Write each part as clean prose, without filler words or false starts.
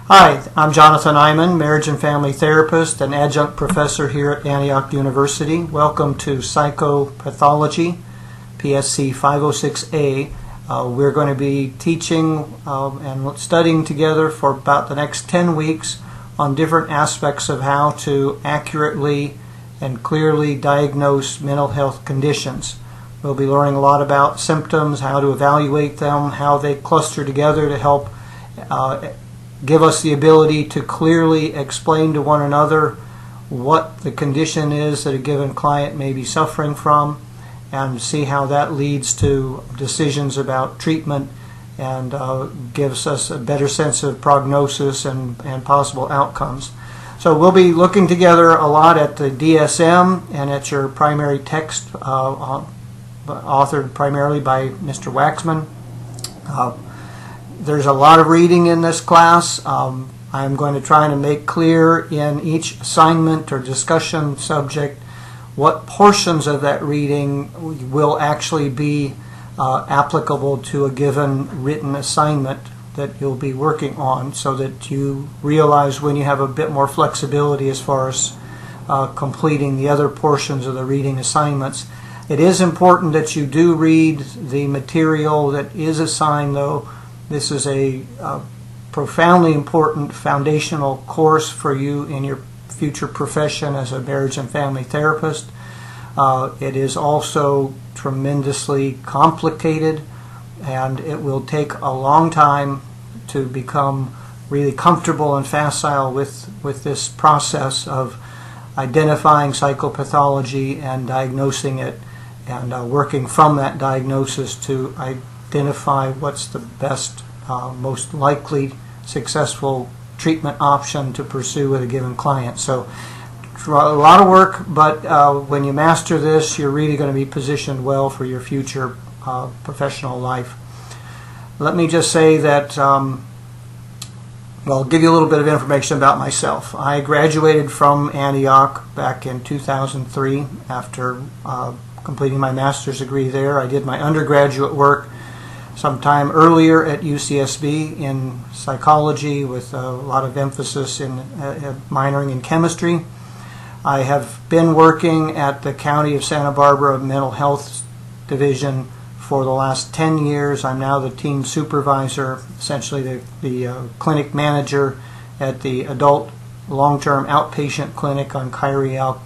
Hi, I'm Jonathan Iman, marriage and family therapist and adjunct professor here at Antioch University. Welcome to Psychopathology, PSC 506A. We're going to be teaching and studying together for about the next 10 weeks on different aspects of how to accurately and clearly diagnose mental health conditions. We'll be learning a lot about symptoms, how to evaluate them, how they cluster together to help give us the ability to clearly explain to one another what the condition is that a given client may be suffering from, and see how that leads to decisions about treatment and gives us a better sense of prognosis and possible outcomes. So we'll be looking together a lot at the DSM and at your primary text authored primarily by Mr. Waxman. There's a lot of reading in this class. I'm going to try to make clear in each assignment or discussion subject what portions of that reading will actually be applicable to a given written assignment that you'll be working on, so that you realize when you have a bit more flexibility as far as completing the other portions of the reading assignments. It is important that you do read the material that is assigned, though. This is a profoundly important foundational course for you in your future profession as a marriage and family therapist. It is also tremendously complicated, and it will take a long time to become really comfortable and facile with this process of identifying psychopathology and diagnosing it, and working from that diagnosis to identify what's the best, most likely successful treatment option to pursue with a given client. So a lot of work, but when you master this, you're really going to be positioned well for your future professional life. Let me just say that, I'll give you a little bit of information about myself. I graduated from Antioch back in 2003 after completing my master's degree there. I did my undergraduate work sometime earlier at UCSB in psychology with a lot of emphasis in minoring in chemistry. I have been working at the County of Santa Barbara Mental Health Division for the last 10 years. I'm now the team supervisor, essentially the clinic manager at the adult long-term outpatient clinic on Kyrie Elk.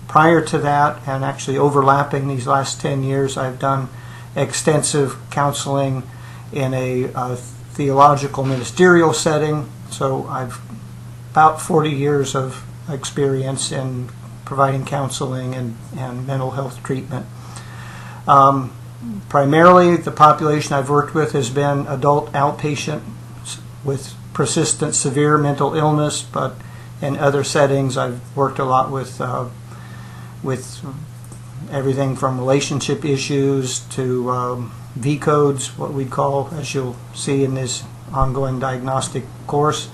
Prior to that, and actually overlapping these last 10 years, I've done extensive counseling in a theological ministerial setting. So I've about 40 years of experience in providing counseling and mental health treatment. Primarily, the population I've worked with has been adult outpatient with persistent severe mental illness, but in other settings I've worked a lot with everything from relationship issues to V codes, what we call, as you'll see in this ongoing diagnostic course.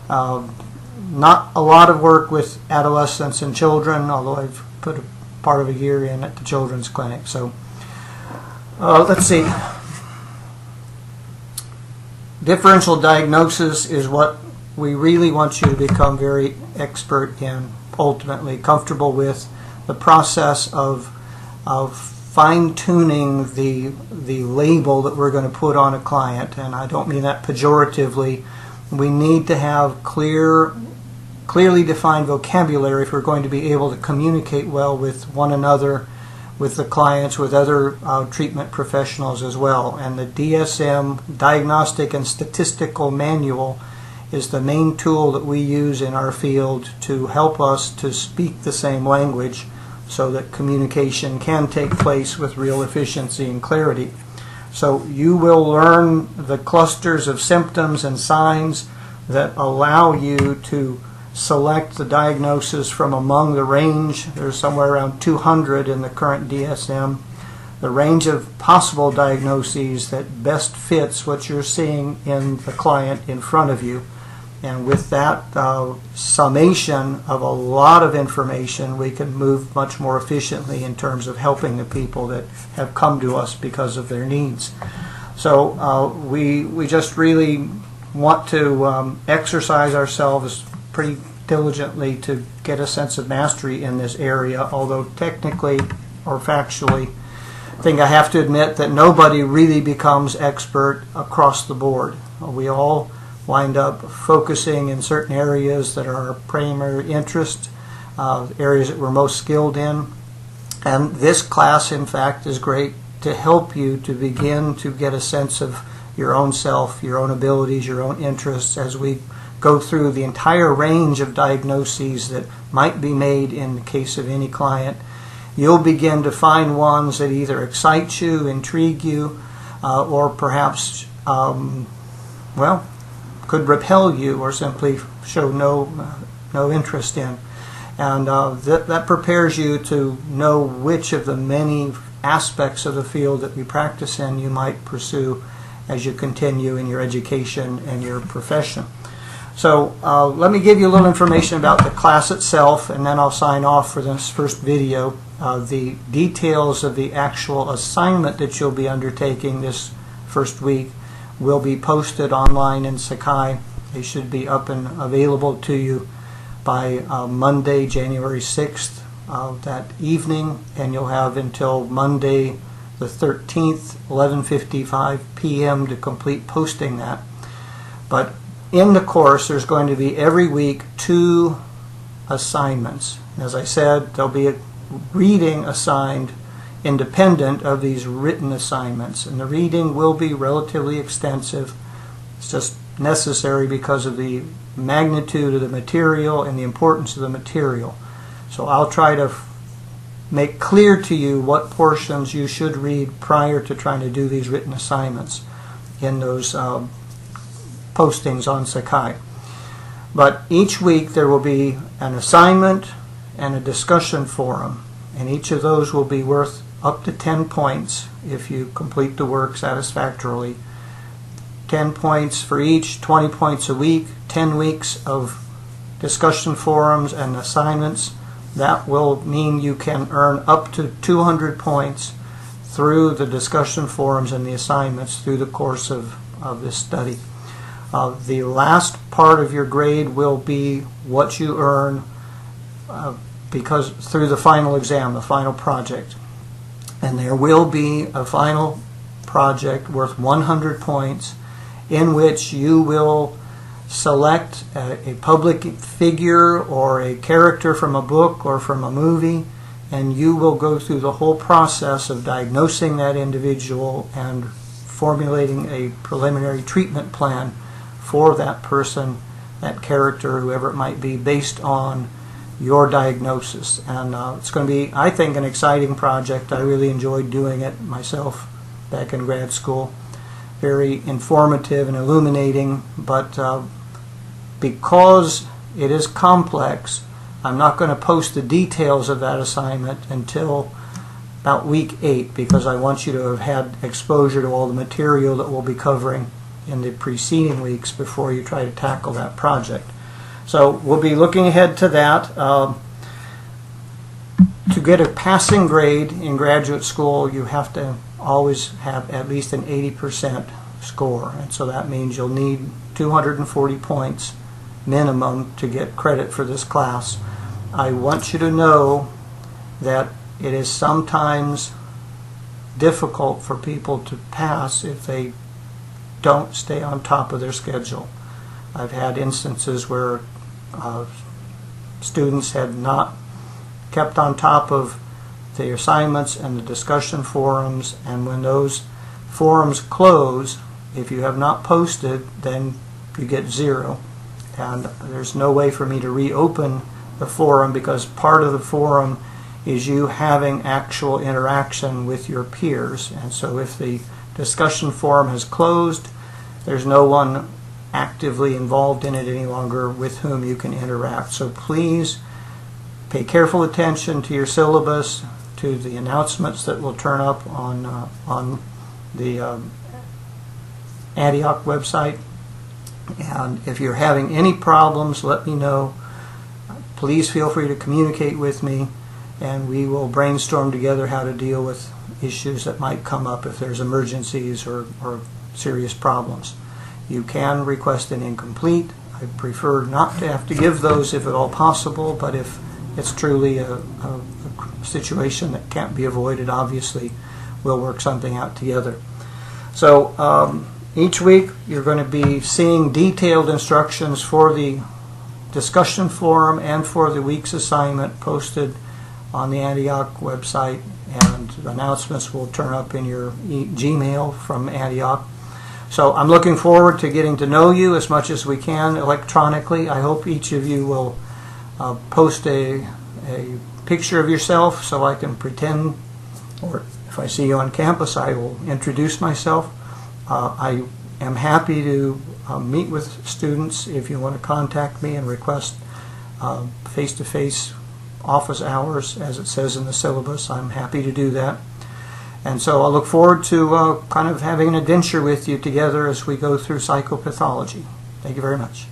Not a lot of work with adolescents and children, although I've put a part of a year in at the children's clinic. So let's see. Differential diagnosis is what we really want you to become very expert in, ultimately comfortable with the process of fine-tuning the label that we're going to put on a client. And I don't mean that pejoratively. We need to have clearly defined vocabulary if we're going to be able to communicate well with one another, with the clients, with other treatment professionals as well. And the DSM, Diagnostic and Statistical Manual, is the main tool that we use in our field to help us to speak the same language so that communication can take place with real efficiency and clarity. So you will learn the clusters of symptoms and signs that allow you to select the diagnosis from among the range. There's somewhere around 200 in the current DSM. The range of possible diagnoses that best fits what you're seeing in the client in front of you. And with that summation of a lot of information, we can move much more efficiently in terms of helping the people that have come to us because of their needs. So we just really want to exercise ourselves pretty diligently to get a sense of mastery in this area, although technically or factually, I think I have to admit that nobody really becomes expert across the board. We all wind up focusing in certain areas that are our primary interest, areas that we're most skilled in. And this class, in fact, is great to help you to begin to get a sense of your own self, your own abilities, your own interests as we go through the entire range of diagnoses that might be made in the case of any client. You'll begin to find ones that either excite you, intrigue you, or perhaps, could repel you or simply show no interest in. And that prepares you to know which of the many aspects of the field that we practice in you might pursue as you continue in your education and your profession. So let me give you a little information about the class itself, and then I'll sign off for this first video. The details of the actual assignment that you'll be undertaking this first week will be posted online in Sakai. They should be up and available to you by Monday, January 6th, that evening, and you'll have until Monday the 13th, 11:55 p.m. to complete posting that. But in the course, there's going to be every week 2 assignments. As I said, there'll be a reading assigned independent of these written assignments, and the reading will be relatively extensive. It's just necessary because of the magnitude of the material and the importance of the material. So I'll try to make clear to you what portions you should read prior to trying to do these written assignments in those postings on Sakai. But each week there will be an assignment and a discussion forum, and each of those will be worth up to 10 points if you complete the work satisfactorily. 10 points for each, 20 points a week, 10 weeks of discussion forums and assignments. That will mean you can earn up to 200 points through the discussion forums and the assignments through the course of this study. The last part of your grade will be what you earn because through the final exam, the final project. And there will be a final project worth 100 points in which you will select a public figure or a character from a book or from a movie, and you will go through the whole process of diagnosing that individual and formulating a preliminary treatment plan for that person, that character, whoever it might be, based on your diagnosis. And it's going to be, I think, an exciting project. I really enjoyed doing it myself back in grad school. Very informative and illuminating, but because it is complex, I'm not going to post the details of that assignment until about week 8, because I want you to have had exposure to all the material that we'll be covering in the preceding weeks before you try to tackle that project. So we'll be looking ahead to that. To get a passing grade in graduate school, you have to always have at least an 80% score, and so that means you'll need 240 points minimum to get credit for this class. I want you to know that it is sometimes difficult for people to pass if they don't stay on top of their schedule. I've had instances where students had not kept on top of the assignments and the discussion forums, and when those forums close, if you have not posted, then you get 0. And there's no way for me to reopen the forum, because part of the forum is you having actual interaction with your peers. And so if the discussion forum has closed, there's no one actively involved in it any longer with whom you can interact. So please pay careful attention to your syllabus, to the announcements that will turn up on the Antioch website. And if you're having any problems, let me know. Please feel free to communicate with me, and we will brainstorm together how to deal with issues that might come up if there's emergencies or serious problems. You can request an incomplete. I prefer not to have to give those if at all possible, but if it's truly a situation that can't be avoided, obviously we'll work something out together. So each week you're going to be seeing detailed instructions for the discussion forum and for the week's assignment posted on the Antioch website, and announcements will turn up in your Gmail from Antioch. So I'm looking forward to getting to know you as much as we can electronically. I hope each of you will post a picture of yourself so I can pretend, or if I see you on campus, I will introduce myself. I am happy to meet with students. If you want to contact me and request face-to-face office hours, as it says in the syllabus, I'm happy to do that. And so I look forward to kind of having an adventure with you together as we go through psychopathology. Thank you very much.